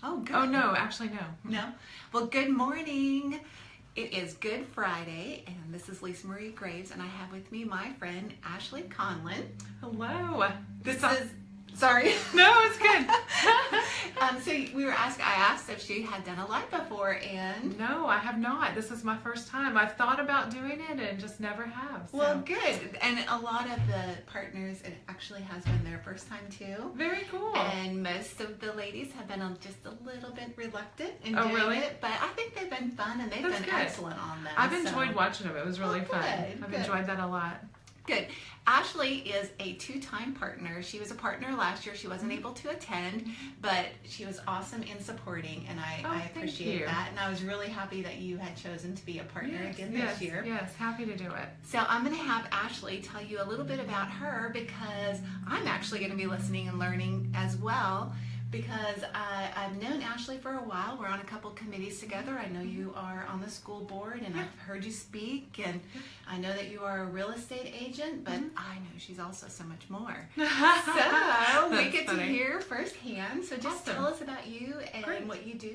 Oh, good. Oh, no, actually, no. No? Well, good morning. It is Good Friday, and this is Lisa Marie Graves, and I have with me my friend Ashley Conlon. Hello. Sorry. No, it's good. So I asked if she had done a live before, and No, I have not. This is my first time. I've thought about doing it and just never have. So. Well, good. And a lot of the partners, it actually has been their first time too. Very cool. And most of the ladies have been just a little bit reluctant in Oh, doing really? it, but I think they've been fun and they've That's been good. excellent on them. I've enjoyed watching them. It was really fun. Good, I've good. enjoyed that a lot. Good. Ashley is a two-time partner. She was a partner last year. She wasn't able to attend, but she was awesome in supporting, and I thank appreciate you. that. And I was really happy that you had chosen to be a partner again this year. Yes, happy to do it. So I'm going to have Ashley tell you a little bit about her, because I'm actually going to be listening and learning as well, because I've known Ashley for a while. We're on a couple committees together. I know you are on the school board, and I've heard you speak, and I know that you are a real estate agent, but I know she's also so much more. So we get to hear firsthand. So just Awesome. tell us about you and Great. what you do.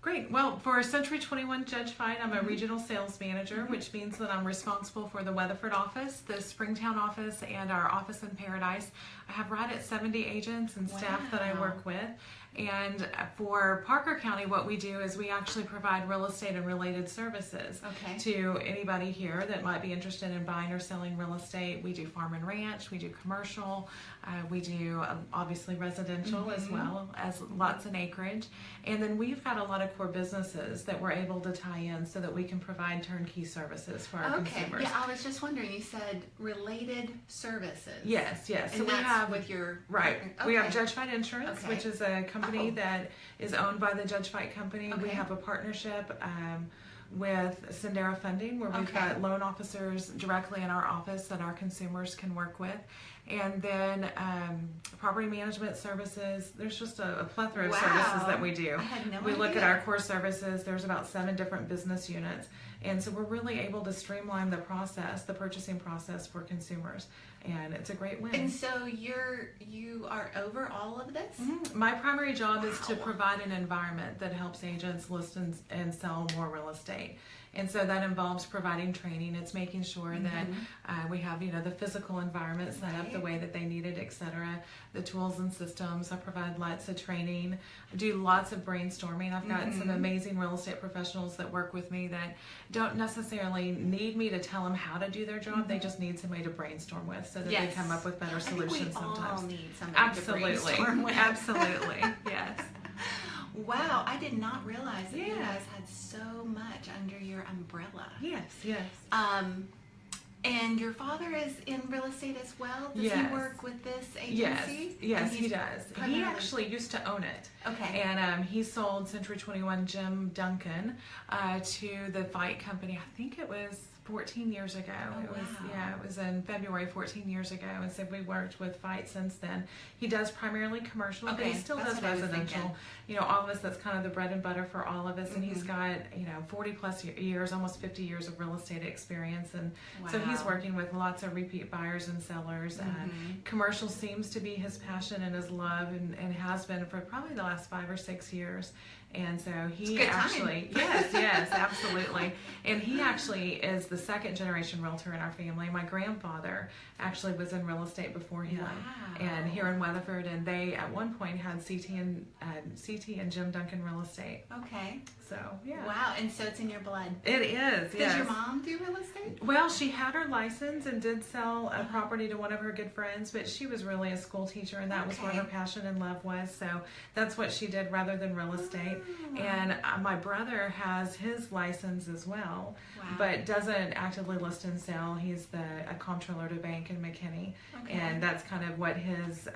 Great. Well, for Century 21 Judge Fite, I'm a regional sales manager, which means that I'm responsible for the Weatherford office, the Springtown office, and our office in Paradise. I have right at 70 agents and staff that I Wow. work with. And for Parker County, what we do is we actually provide real estate and related services Okay. to anybody here that might be interested in buying or selling real estate. We do farm and ranch, we do commercial, we do obviously residential as well as lots and acreage. And then we've got a lot of core businesses that we're able to tie in so that we can provide turnkey services for our Okay. consumers. Yeah, I was just wondering, you said related services. Yes. And So we that's have with your Right. partner. We have Okay. Judge Fite Insurance, Okay. which is a company Oh. that is owned by the Judge Fite Company. We Okay. have a partnership with Sendera Funding, where we've Okay. got loan officers directly in our office that our consumers can work with. And then property management services. There's just a plethora of Wow. services that we do. I had no We look at idea. our core services. There's about 7 different business units. And so we're really able to streamline the process, the purchasing process for consumers. And it's a great win. And so you are over all of this? My primary job is to Wow. provide an environment that helps agents list and sell more real estate. And so that involves providing training. It's making sure that we have, the physical environment set up the way that they need it, etc. The tools and systems. I provide lots of training. I do lots of brainstorming. I've got some amazing real estate professionals that work with me that don't necessarily need me to tell them how to do their job. They just need somebody to brainstorm with so that they come up with better I solutions think we sometimes. all need somebody to brainstorm with. Absolutely, yes. Wow, I did not realize that you Yeah. guys had so much under your umbrella. Yes. And your father is in real estate as well? Does he Yes. work with this Yes, agency? yes, And he he's does. He primarily- actually used to own it. Okay. And he sold Century 21 Jim Duncan to the Fite Company. I think it was 14 years ago. Oh, It was wow. it was in February 14 years ago, and so we worked with Fite since then. He does primarily commercial, but Okay, he still that's does what I was residential. All of us, that's kind of the bread and butter for all of us. And he's got 40 plus years, almost 50 years of real estate experience, and so he's Wow. working with lots of repeat buyers and sellers. Commercial seems to be his passion and his love, and has been for probably the last 5 or 6 years. And so he good time. actually, yes, absolutely. And he actually is the second generation realtor in our family. My grandfather actually was in real estate before him, Wow. and here in Weatherford, and they at one point had CT and Jim Duncan Real Estate. Okay. So yeah, Wow, and so it's in your blood. it is. Does Yes. your mom do real estate? Well, she had her license and did sell a property to one of her good friends, but she was really a school teacher, and that was where Okay. her passion and love was. So that's what she did rather than real estate. And my brother has his license as well, Wow. but doesn't actively list and sell. He's a comptroller to a bank in McKinney, Okay. and that's kind of what his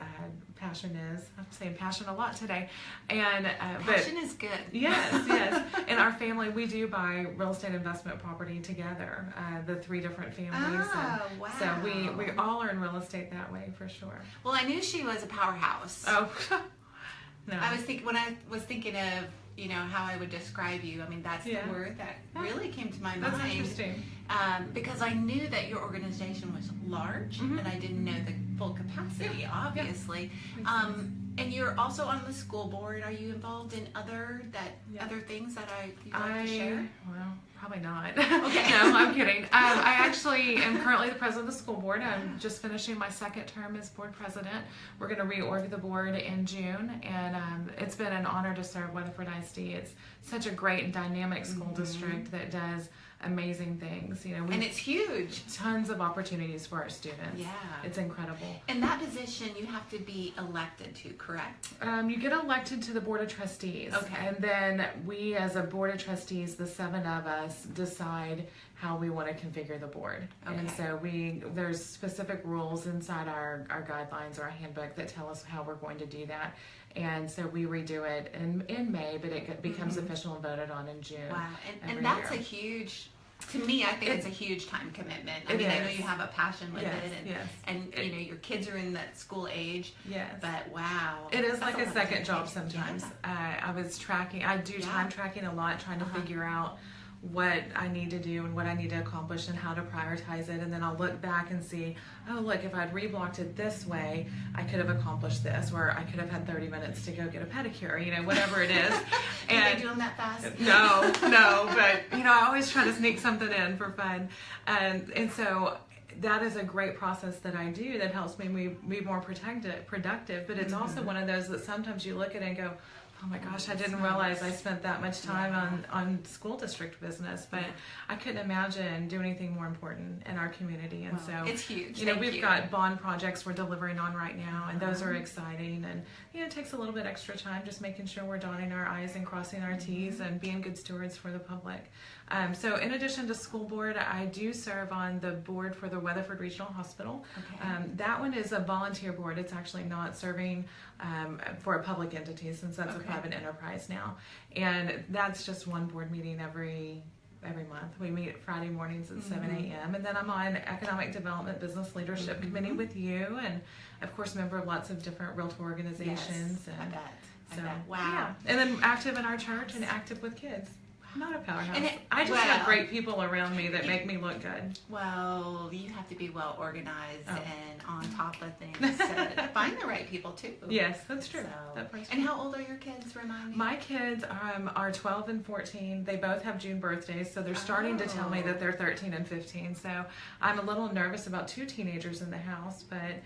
passion is. I'm saying passion a lot today, and Passion is good. Yes. In our family, we do buy real estate investment property together, the 3 different families. Oh, and wow. So we all are in real estate that way for sure. Well, I knew she was a powerhouse. Oh, no. I was thinking of how I would describe you. I mean, that's Yeah. the word that really came to my That's mind. interesting. Because I knew that your organization was large, and I didn't know the full capacity, obviously. And you're also on the school board. Are you involved in other things that you'd like to share? Well, probably not. Okay. No, I'm kidding. I actually am currently the president of the school board. I'm just finishing my second term as board president. We're going to reorg the board in June, and it's been an honor to serve Weatherford ISD. It's such a great and dynamic school district that does amazing things. And it's huge. Tons of opportunities for our students. Yeah. It's incredible. And that position you have to be elected to, correct? You get elected to the Board of Trustees. Okay. And then we, as a Board of Trustees, the 7 of us, decide how we want to configure the board. Okay. And so there's specific rules inside our guidelines or our handbook that tell us how we're going to do that. And so we redo it in May, but it becomes official and voted on in June. Wow. And that's a huge... To me, I think it's a huge time commitment. I know you have a passion with it, and your kids are in that school age. Yes. But wow, it is like a second job sometimes. Yeah. I do time tracking a lot, trying to figure out what I need to do and what I need to accomplish and how to prioritize it, and then I'll look back and see, oh look, if I'd reblocked it this way, I could have accomplished this, or I could have had 30 minutes to go get a pedicure, whatever it is. And do them that fast? No, but I always try to sneak something in for fun, and so that is a great process that I do that helps me be more productive. But it's also one of those that sometimes you look at it and go, oh my gosh, I didn't realize I spent that much time on school district business, but I couldn't imagine doing anything more important in our community. And so it's huge. We've got bond projects we're delivering on right now, and those are exciting. And it takes a little bit extra time, just making sure we're dotting our I's and crossing our T's and being good stewards for the public. So in addition to school board, I do serve on the board for the Weatherford Regional Hospital. Okay. That one is a volunteer board. It's actually not serving for a public entity, since that's a private enterprise now. And that's just one board meeting every month. We meet Friday mornings at 7 a.m. And then I'm on Economic Development Business Leadership Committee with you, and of course member of lots of different realtor organizations. Yes, and I bet. Wow. Yeah. And then active in our church and active with kids. Not a powerhouse. And I just have great people around me that make me look good. Well, you have to be well organized and on top of things. So find the right people too. Yes, that's true. And how old are your kids? Remind me. My kids are 12 and 14. They both have June birthdays, so they're starting to tell me that they're 13 and 15. So I'm a little nervous about 2 teenagers in the house, but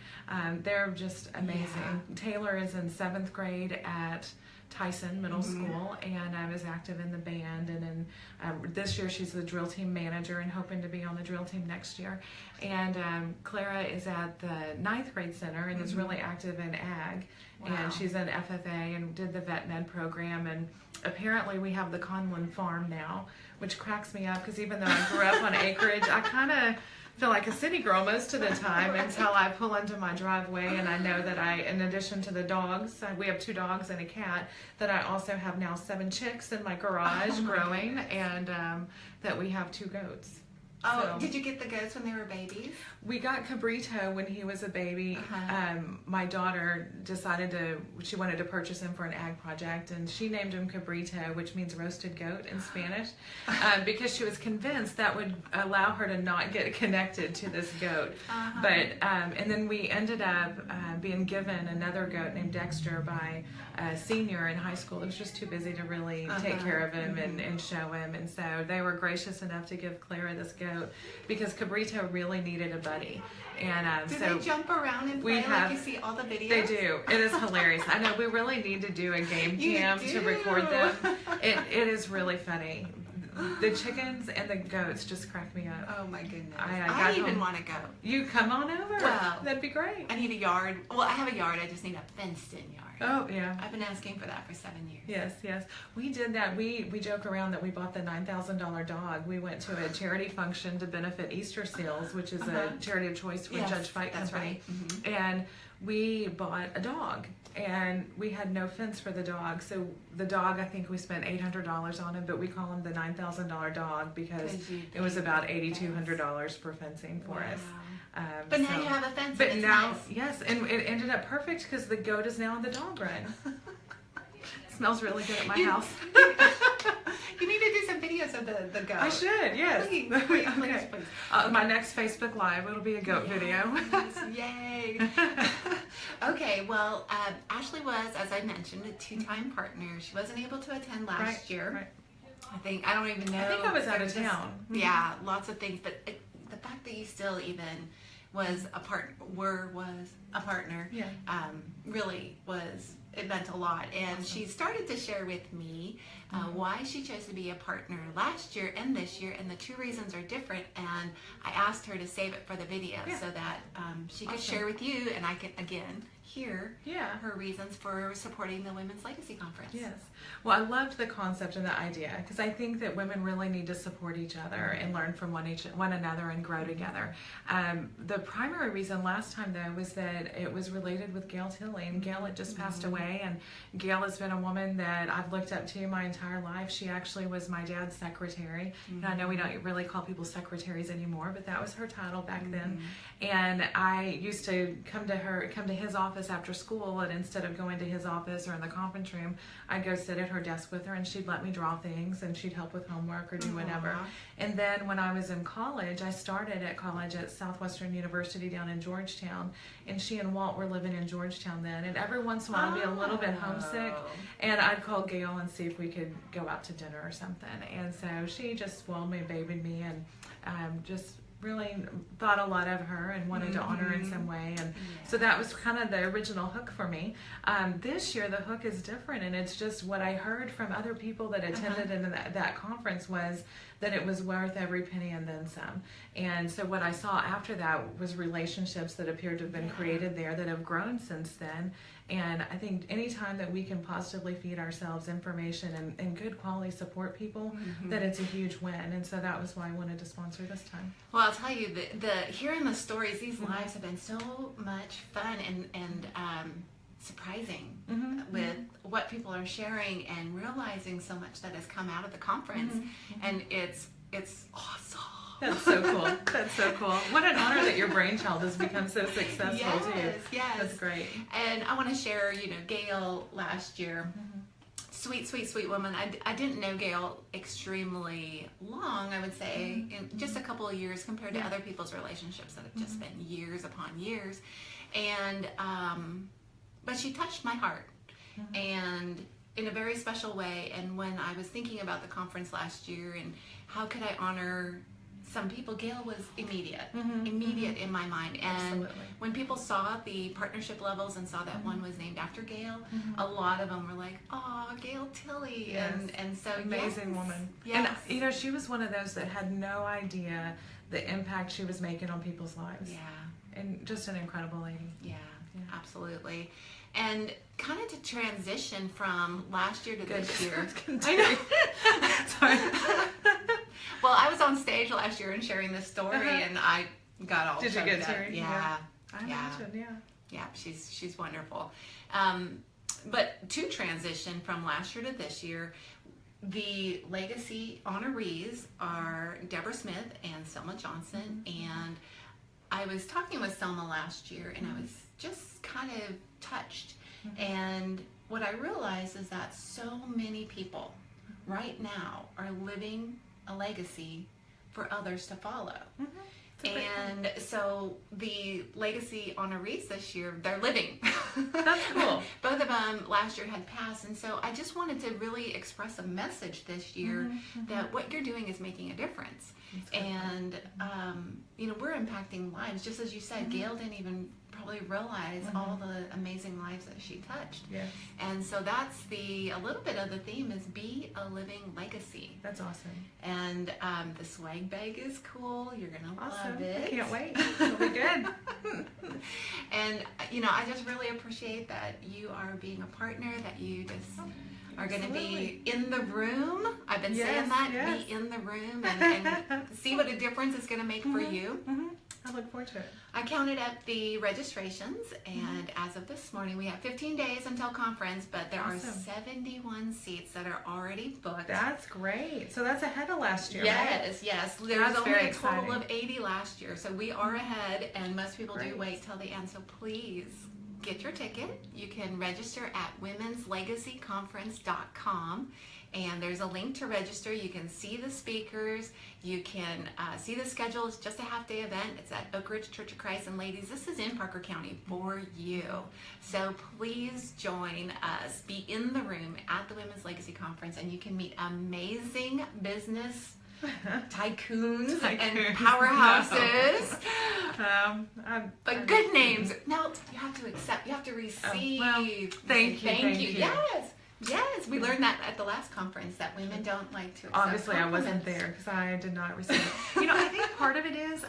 they're just amazing. Yeah. Taylor is in 7th grade at Tyson Middle School, and is active in the band, and in this year she's the drill team manager and hoping to be on the drill team next year. And Clara is at the 9th grade center and is really active in ag. Wow. And she's in FFA and did the vet med program, and apparently we have the Conlon farm now, which cracks me up because even though I grew up on acreage, I kind of feel like a city girl most of the time until I pull into my driveway and I know that in addition to the dogs, we have 2 dogs and a cat, that I also have now 7 chicks in my garage growing, and that we have 2 goats. Oh, so, did you get the goats when they were babies? We got Cabrito when he was a baby. My daughter decided she wanted to purchase him for an ag project, and she named him Cabrito, which means roasted goat in Spanish, because she was convinced that would allow her to not get connected to this goat. But and then we ended up being given another goat named Dexter by a senior in high school that was just too busy to really take care of him and show him. And so they were gracious enough to give Clara this goat because Cabrito really needed a buddy. And do so they jump around and play like you see all the videos? They do. It is hilarious. I know we really need to do a game cam to record them. It is really funny. The chickens and the goats just crack me up. Oh my goodness. I even want to go. You come on over. Well, that'd be great. I need a yard. Well, I have a yard. I just need a fenced-in yard. Oh, yeah. I've been asking for that for 7 years. Yes. We did that. We joke around that we bought the $9,000 dog. We went to a charity function to benefit Easter Seals, which is a charity of choice with Judge Fite Company. Right. And we bought a dog. And we had no fence for the dog. So the dog, I think we spent $800 on him, but we call him the $9,000 dog because it was about $8,200 for fencing for us. But now you have a fence. But and now, nice. yes, and it ended up perfect because the goat is now on the dog run. It smells really good at my house. You need to do some videos of the goat. I should, yes. Please. My next Facebook Live, it'll be a goat video. Yay. Okay, well, Ashley was, as I mentioned, a two-time partner. She wasn't able to attend last year. Right. I don't even know. I think I was out There of town. Yeah, lots of things. But the fact that you still even was a partner, Yeah. really was, it meant a lot. And she started to share with me why she chose to be a partner last year and this year, and the two reasons are different. And I asked her to save it for the video so that she could share with you, and I could again hear her reasons for supporting the Women's Legacy Conference. Yes. Well, I loved the concept and the idea, because I think that women really need to support each other and learn from one another and grow together. The primary reason last time, though, was that it was related with Gail Tilley, and Gail had just passed away, and Gail has been a woman that I've looked up to my entire life. She actually was my dad's secretary. And I know we don't really call people secretaries anymore, but that was her title back then. And I used to come to his office after school, and instead of going to his office or in the conference room, I'd go sit at her desk with her, and she'd let me draw things, and she'd help with homework or do whatever. And then when I was in college, I started at college at Southwestern University down in Georgetown, and she and Walt were living in Georgetown then, and every once in a while I'd be a little bit homesick, and I'd call Gail and see if we could go out to dinner or something. And so she just spoiled me, babied me, and just really thought a lot of her and wanted to honor her in some way. And so that was kind of the original hook for me. This year the hook is different, and it's just what I heard from other people that attended in that conference was that it was worth every penny and then some. And so what I saw after that was relationships that appeared to have been created there that have grown since then. And I think anytime that we can positively feed ourselves information and good quality support people, that it's a huge win. And so that was why I wanted to sponsor this time. Well, I'll tell you, hearing the stories, these lives have been so much fun and surprising with what people are sharing and realizing so much that has come out of the conference. And it's awesome. That's so cool. That's so cool. What an honor that your brainchild has become so successful too. Yes. That's great. And I want to share, Gail last year, sweet woman. I didn't know Gail extremely long, I would say, in just a couple of years compared to other people's relationships that have just been years upon years. And, but she touched my heart and in a very special way. And when I was thinking about the conference last year and how could I honor some people, Gail was immediate in my mind. And when people saw the partnership levels and saw that one was named after Gail, a lot of them were like, "Oh, Gail Tilley," and so amazing woman. And she was one of those that had no idea the impact she was making on people's lives. And just an incredible lady. Absolutely. And kind of to transition from last year to this year. I know. Sorry. Well, I was on stage last year and sharing this story, and I got all. Did you get teary? Yeah. I imagine. Yeah, she's wonderful. But to transition from last year to this year, the legacy honorees are Deborah Smith and Selma Johnson, and I was talking with Selma last year, and I was just kind of touched. And what I realized is that so many people right now are living a legacy for others to follow. And so the legacy honorees this year, they're living. That's cool. Both of them last year had passed, and so I just wanted to really express a message this year that what you're doing is making a difference. And we're impacting lives, just as you said. Gail didn't even probably realize all the amazing lives that she touched. And so that's a little bit of the theme is be a living legacy. That's awesome. And the swag bag is cool. You're gonna love it. I can't wait. It'll be good. And I just really appreciate that you are being a partner, that you just are going to be in the room. I've been saying that, be in the room and see what a difference it's going to make for you. I look forward to it. I counted up the registrations, and as of this morning, we have 15 days until conference, but there are 71 seats that are already booked. That's great. So that's ahead of last year, right? Yes. There's only a total of 80 last year, so we are ahead, and most people do wait till the end, so please get your ticket. You can register at womenslegacyconference.com, And there's a link to register. You can see the speakers. You can see the schedule. It's just a half-day event. It's at Oak Ridge Church of Christ. And ladies, this is in Parker County for you. So please join us. Be in the room at the Women's Legacy Conference, and you can meet amazing business tycoons and powerhouses. But good names. No, you have to accept. You have to receive. Thank you. Yes, we learned that at the last conference that women don't like to accept Obviously, I compliments. wasn't there because I did not receive it. I think part of it is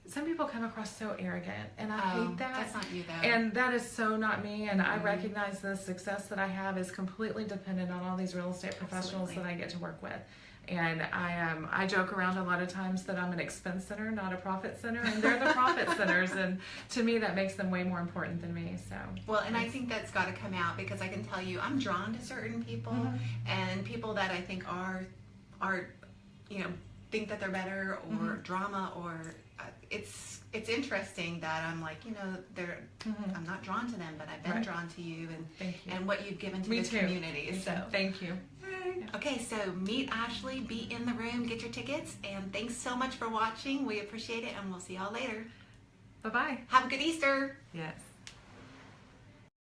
some people come across so arrogant, and I hate that. That's not you, though. And that is so not me. And I recognize the success that I have is completely dependent on all these real estate professionals that I get to work with. And I joke around a lot of times that I'm an expense center, not a profit center, and they're the profit centers. And to me, that makes them way more important than me. So well, and I think that's got to come out because I can tell you, I'm drawn to certain people, and people that I think are think that they're better or drama or it's interesting that I'm like, they're I'm not drawn to them, but I've been drawn to you and what you've given to this community. So thank you. Okay, so meet Ashley, be in the room, get your tickets, and thanks so much for watching. We appreciate it, and we'll see y'all later. Bye-bye. Have a good Easter. Yes.